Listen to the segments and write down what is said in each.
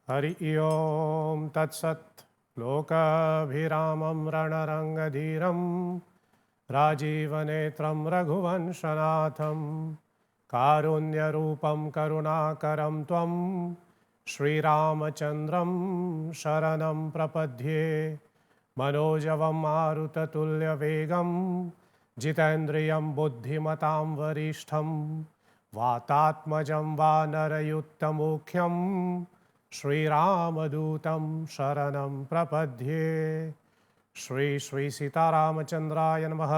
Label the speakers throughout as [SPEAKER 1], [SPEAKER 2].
[SPEAKER 1] हरि ओम तत्सत्। लोकाभिरामं रणरङ्गधीरं राजीवनेत्रं रघुवंशनाथं कारुण्यरूपं करुणाकरं त्वं श्रीरामचन्द्रं शरणं प्रपद्ये। मनोजवं मारुततुल्यवेगं जितेन्द्रियं बुद्धिमतां वरिष्ठं वातात्मजं वानरयुक्तमुख्यं श्रीरामदूतं शरणं प्रपद्ये। श्री श्री सीतारामचंद्राय नमः।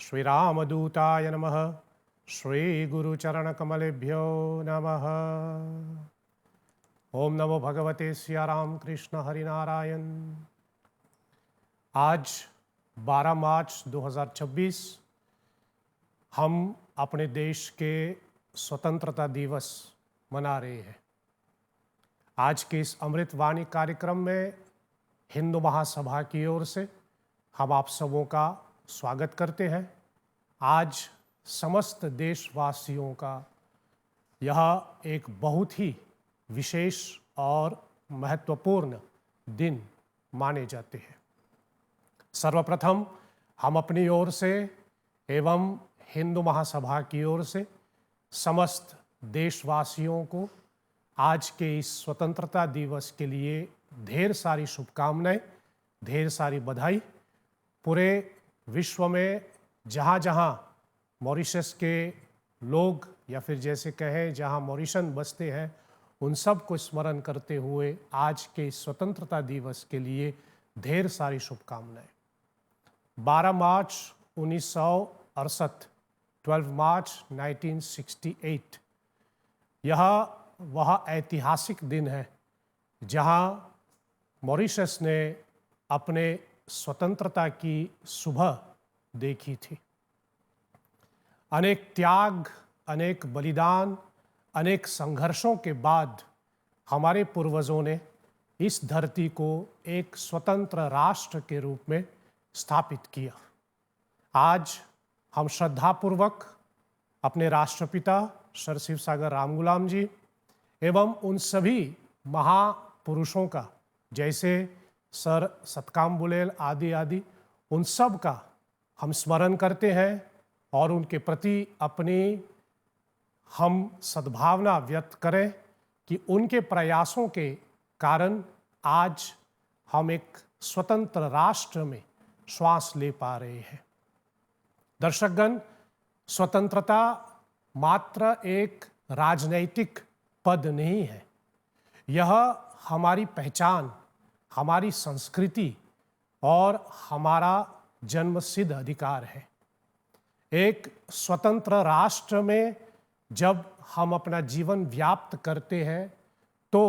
[SPEAKER 1] श्रीरामदूताय नमः। श्री गुरुचरणकमलेभ्यो नमः। ओम नमो भगवते सिया राम कृष्ण हरिनारायण। आज 12 मार्च 2026 हम अपने देश के स्वतंत्रता दिवस मना रहे हैं। आज के इस अमृतवाणी कार्यक्रम में हिंदू महासभा की ओर से हम आप सबों का स्वागत करते हैं। आज समस्त देशवासियों का यह एक बहुत ही विशेष और महत्वपूर्ण दिन माने जाते हैं। सर्वप्रथम हम अपनी ओर से एवं हिंदू महासभा की ओर से समस्त देशवासियों को आज के इस स्वतंत्रता दिवस के लिए ढेर सारी शुभकामनाएं, ढेर सारी बधाई। पूरे विश्व में जहाँ जहाँ मॉरिशस के लोग या फिर जैसे कहें जहाँ मॉरिशन बसते हैं उन सब को स्मरण करते हुए आज के स्वतंत्रता दिवस के लिए ढेर सारी शुभकामनाएं। 12 मार्च 1968, 12 मार्च 1968 यह वह ऐतिहासिक दिन है जहां मॉरिशस ने अपने स्वतंत्रता की सुबह देखी थी। अनेक त्याग, अनेक बलिदान, अनेक संघर्षों के बाद हमारे पूर्वजों ने इस धरती को एक स्वतंत्र राष्ट्र के रूप में स्थापित किया। आज हम श्रद्धापूर्वक अपने राष्ट्रपिता सर शिवसागर रामगुलाम जी एवं उन सभी महापुरुषों का, जैसे सर सतकाम बुलेल आदि आदि, उन सब का हम स्मरण करते हैं और उनके प्रति अपनी हम सद्भावना व्यक्त करें कि उनके प्रयासों के कारण आज हम एक स्वतंत्र राष्ट्र में श्वास ले पा रहे हैं। दर्शकगण, स्वतंत्रता मात्र एक राजनैतिक पद नहीं है, यह हमारी पहचान, हमारी संस्कृति और हमारा जन्मसिद्ध अधिकार है। एक स्वतंत्र राष्ट्र में जब हम अपना जीवन व्याप्त करते हैं तो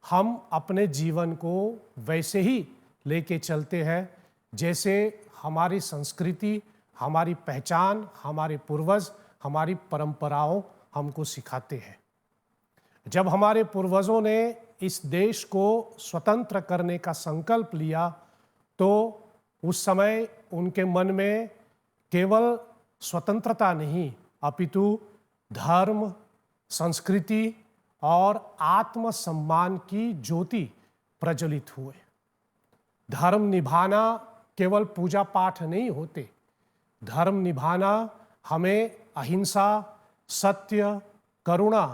[SPEAKER 1] हम अपने जीवन को वैसे ही लेके चलते हैं जैसे हमारी संस्कृति, हमारी पहचान, हमारे पूर्वज, हमारी परंपराओं हमको सिखाते हैं। जब हमारे पूर्वजों ने इस देश को स्वतंत्र करने का संकल्प लिया तो उस समय उनके मन में केवल स्वतंत्रता नहीं अपितु धर्म, संस्कृति और आत्मसम्मान की ज्योति प्रज्वलित हुए। धर्म निभाना केवल पूजा पाठ नहीं होते। धर्म निभाना हमें अहिंसा, सत्य, करुणा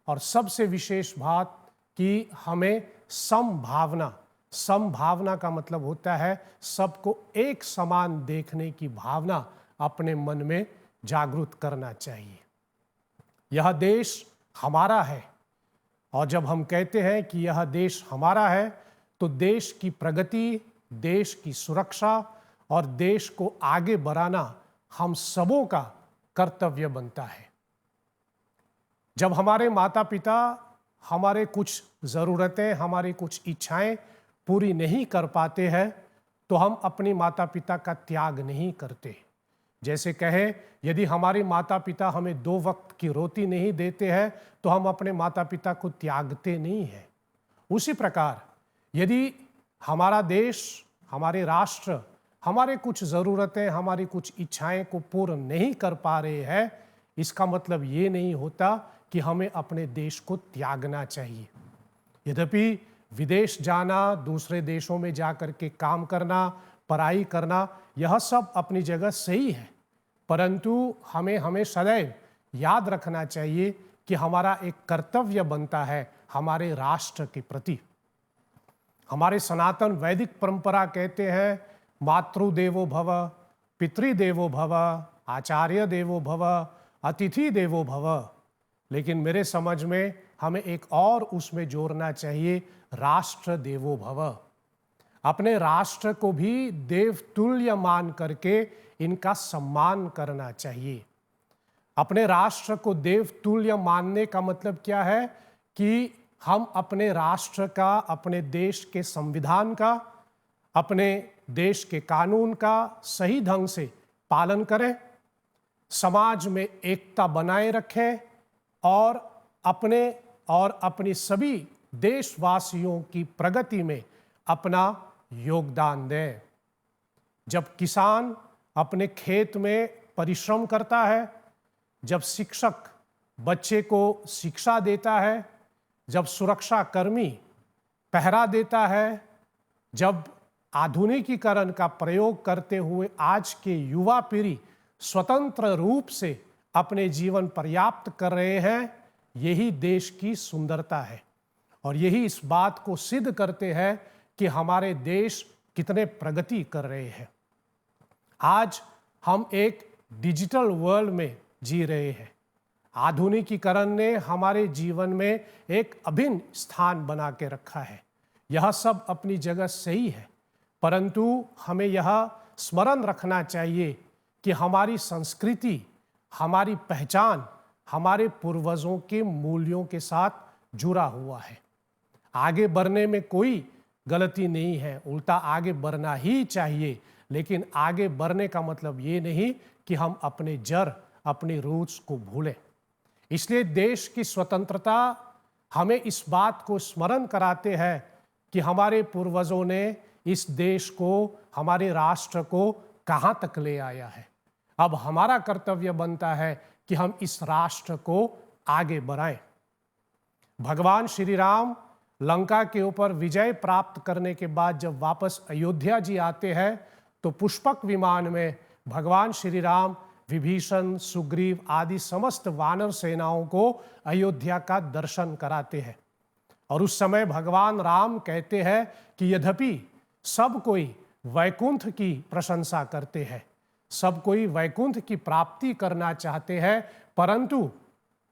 [SPEAKER 1] और सबसे विशेष बात कि हमें समभावना, समभावना का मतलब होता है सबको एक समान देखने की भावना अपने मन में जागृत करना चाहिए। यह देश हमारा है और जब हम कहते हैं कि यह देश हमारा है तो देश की प्रगति, देश की सुरक्षा और देश को आगे बढ़ाना हम सबों का कर्तव्य बनता है। जब हमारे माता पिता हमारे कुछ ज़रूरतें, हमारी कुछ इच्छाएं पूरी नहीं कर पाते हैं तो हम अपनी माता पिता का त्याग नहीं करते। जैसे कहें, यदि हमारे माता पिता हमें 2 वक्त की रोटी नहीं देते हैं तो हम अपने माता पिता को त्यागते नहीं हैं। उसी प्रकार यदि हमारा देश, हमारे राष्ट्र हमारे कुछ ज़रूरतें, हमारी कुछ इच्छाएं को पूर्ण नहीं कर पा रहे हैं, इसका मतलब ये नहीं होता कि हमें अपने देश को त्यागना चाहिए। यद्यपि विदेश जाना, दूसरे देशों में जाकर के काम करना, पढ़ाई करना, यह सब अपनी जगह सही है, परंतु हमें सदैव याद रखना चाहिए कि हमारा एक कर्तव्य बनता है हमारे राष्ट्र के प्रति। हमारे सनातन वैदिक परंपरा कहते हैं मातृदेवो भव, पितृदेवो भव, आचार्य देवो भव, अतिथि देवो भव। लेकिन मेरे समझ में हमें एक और उसमें जोड़ना चाहिए, राष्ट्र देवो भव। अपने राष्ट्र को भी देवतुल्य मान करके इनका सम्मान करना चाहिए। अपने राष्ट्र को देवतुल्य मानने का मतलब क्या है कि हम अपने राष्ट्र का, अपने देश के संविधान का, अपने देश के कानून का सही ढंग से पालन करें, समाज में एकता बनाए रखें और अपनी सभी देशवासियों की प्रगति में अपना योगदान दें। जब किसान अपने खेत में परिश्रम करता है, जब शिक्षक बच्चे को शिक्षा देता है, जब सुरक्षा कर्मी पहरा देता है, जब आधुनिकीकरण का प्रयोग करते हुए आज के युवा पीढ़ी स्वतंत्र रूप से अपने जीवन पर्याप्त कर रहे हैं, यही देश की सुंदरता है और यही इस बात को सिद्ध करते हैं कि हमारे देश कितने प्रगति कर रहे हैं। आज हम एक डिजिटल वर्ल्ड में जी रहे हैं। आधुनिकीकरण ने हमारे जीवन में एक अभिन्न स्थान बना के रखा है। यह सब अपनी जगह सही है, परंतु हमें यह स्मरण रखना चाहिए कि हमारी संस्कृति, हमारी पहचान हमारे पूर्वजों के मूल्यों के साथ जुड़ा हुआ है। आगे बढ़ने में कोई गलती नहीं है, उल्टा आगे बढ़ना ही चाहिए, लेकिन आगे बढ़ने का मतलब ये नहीं कि हम अपने जड़, अपनी रूट्स को भूलें। इसलिए देश की स्वतंत्रता हमें इस बात को स्मरण कराते हैं कि हमारे पूर्वजों ने इस देश को, हमारे राष्ट्र को कहाँ तक ले आया है। अब हमारा कर्तव्य बनता है कि हम इस राष्ट्र को आगे बढ़ाएं। भगवान श्री राम लंका के ऊपर विजय प्राप्त करने के बाद जब वापस अयोध्या जी आते हैं तो पुष्पक विमान में भगवान श्री राम विभीषण, सुग्रीव आदि समस्त वानर सेनाओं को अयोध्या का दर्शन कराते हैं। और उस समय भगवान राम कहते हैं कि यद्यपि सब कोई वैकुंठ की प्रशंसा करते हैं, सब कोई वैकुंठ की प्राप्ति करना चाहते हैं, परंतु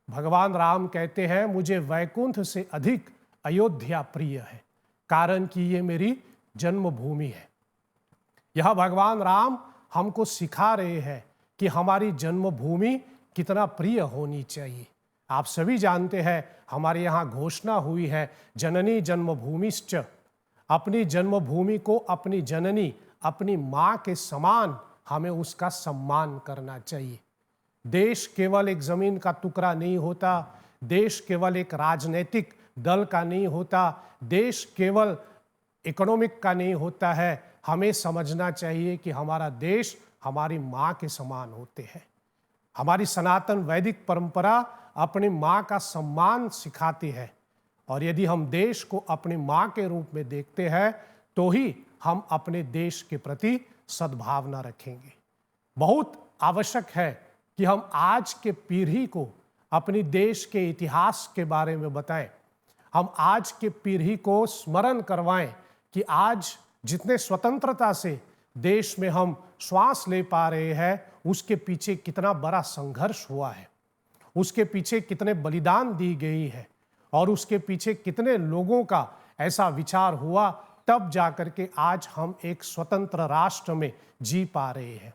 [SPEAKER 1] भगवान राम कहते हैं मुझे वैकुंठ से अधिक अयोध्या प्रिय है, कारण कि ये मेरी जन्मभूमि है। यह भगवान राम हमको सिखा रहे हैं कि हमारी जन्मभूमि कितना प्रिय होनी चाहिए। आप सभी जानते हैं हमारे यहाँ घोषणा हुई है जननी जन्मभूमिश्च, अपनी जन्मभूमि को अपनी जननी, अपनी माँ के समान हमें उसका सम्मान करना चाहिए। देश केवल एक जमीन का टुकड़ा नहीं होता, देश केवल एक राजनीतिक दल का नहीं होता, देश केवल इकोनॉमिक का नहीं होता है। हमें समझना चाहिए कि हमारा देश हमारी माँ के समान होते हैं। हमारी सनातन वैदिक परंपरा अपनी माँ का सम्मान सिखाती है और यदि हम देश को अपनी माँ के रूप में देखते हैं तो ही हम अपने देश के प्रति सद्भावना रखेंगे। बहुत आवश्यक है कि हम आज के पीढ़ी को अपनी देश के इतिहास के बारे में बताएं। हम आज के पीढ़ी को स्मरण करवाएं कि आज जितने स्वतंत्रता से देश में हम श्वास ले पा रहे हैं, उसके पीछे कितना बड़ा संघर्ष हुआ है, उसके पीछे कितने बलिदान दी गई है और उसके पीछे कितने लोगों का ऐसा विचार हुआ, तब जाकर के आज हम एक स्वतंत्र राष्ट्र में जी पा रहे हैं।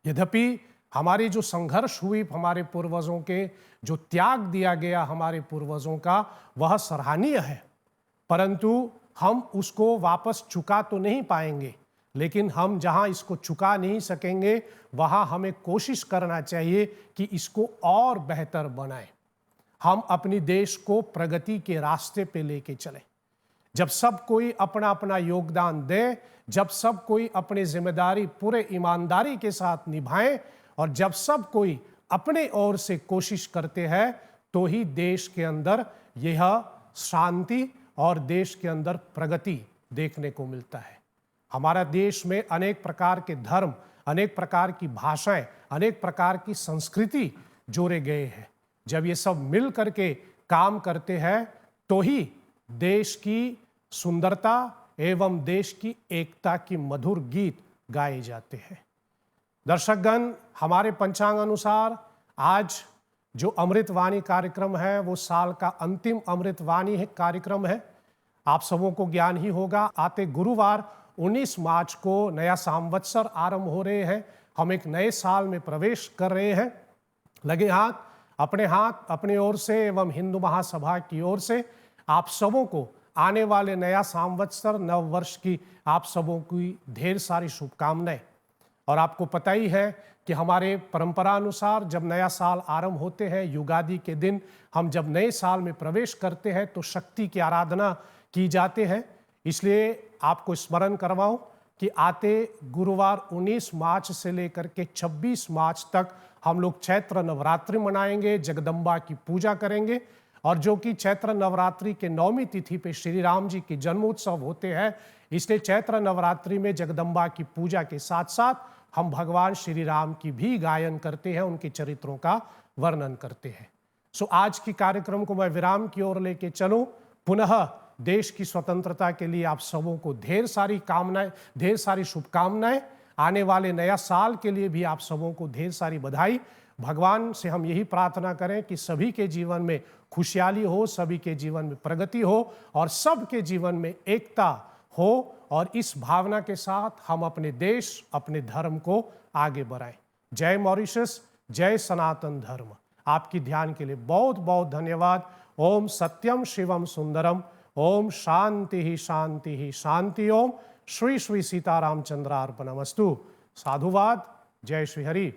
[SPEAKER 1] यद्यपि हमारी जो संघर्ष हुई, हमारे पूर्वजों के जो त्याग दिया गया हमारे पूर्वजों का, वह सराहनीय है, परंतु हम उसको वापस चुका तो नहीं पाएंगे। लेकिन हम जहां इसको चुका नहीं सकेंगे वहां हमें कोशिश करना चाहिए कि इसको और बेहतर बनाएं। हम अपनी देश को प्रगति के रास्ते पे लेके चलें। जब सब कोई अपना अपना योगदान दे, जब सब कोई अपनी जिम्मेदारी पूरे ईमानदारी के साथ निभाएं और जब सब कोई अपने ओर से कोशिश करते हैं, तो ही देश के अंदर यह शांति और देश के अंदर प्रगति देखने को मिलता है। हमारा देश में अनेक प्रकार के धर्म, अनेक प्रकार की भाषाएं, अनेक प्रकार की संस्कृति जोड़े गए हैं। जब ये सब मिल करके काम करते हैं तो ही देश की सुंदरता एवं देश की एकता की मधुर गीत गाए जाते हैं। दर्शकगण, हमारे पंचांग अनुसार आज जो अमृतवाणी कार्यक्रम है वो साल का अंतिम अमृतवाणी कार्यक्रम है। आप सबों को ज्ञान ही होगा, आते गुरुवार 19 मार्च को नया संवत्सर आरंभ हो रहे हैं। हम एक नए साल में प्रवेश कर रहे हैं। लगे हाथ अपनी ओर से एवं हिंदू महासभा की ओर से आप सबों को आने वाले नया संवत्सर नव वर्ष की आप सबों की ढेर सारी शुभकामनाएं। और आपको पता ही है कि हमारे परंपरा अनुसार जब नया साल आरंभ होते हैं, युगादि के दिन हम जब नए साल में प्रवेश करते हैं तो शक्ति की आराधना की जाते हैं। इसलिए आपको स्मरण करवाऊं कि आते गुरुवार 19 मार्च से लेकर के 26 मार्च तक हम लोग चैत्र नवरात्रि मनाएंगे, जगदम्बा की पूजा करेंगे। और जो कि चैत्र नवरात्रि के 9वीं तिथि पे श्री राम जी की जन्मोत्सव होते हैं, इसलिए चैत्र नवरात्रि में जगदम्बा की पूजा के साथ साथ हम भगवान श्री राम की भी गायन करते हैं, उनके चरित्रों का वर्णन करते हैं। सो आज की कार्यक्रम को मैं विराम की ओर लेके चलूं। पुनः देश की स्वतंत्रता के लिए आप सबों को ढेर सारी कामनाएं, ढेर सारी शुभकामनाएं। आने वाले नया साल के लिए भी आप सबों को ढेर सारी बधाई। भगवान से हम यही प्रार्थना करें कि सभी के जीवन में खुशहाली हो, सभी के जीवन में प्रगति हो और सबके जीवन में एकता हो। और इस भावना के साथ हम अपने देश, अपने धर्म को आगे बढ़ाएं। जय मॉरिशस, जय सनातन धर्म। आपकी ध्यान के लिए बहुत बहुत धन्यवाद। ओम सत्यम शिवम सुंदरम। ओम शांति ही शांति ही शांति। ओम श्री श्री सीतारामचंद्रार्पणमस्तु। साधुवाद। जय श्री हरि।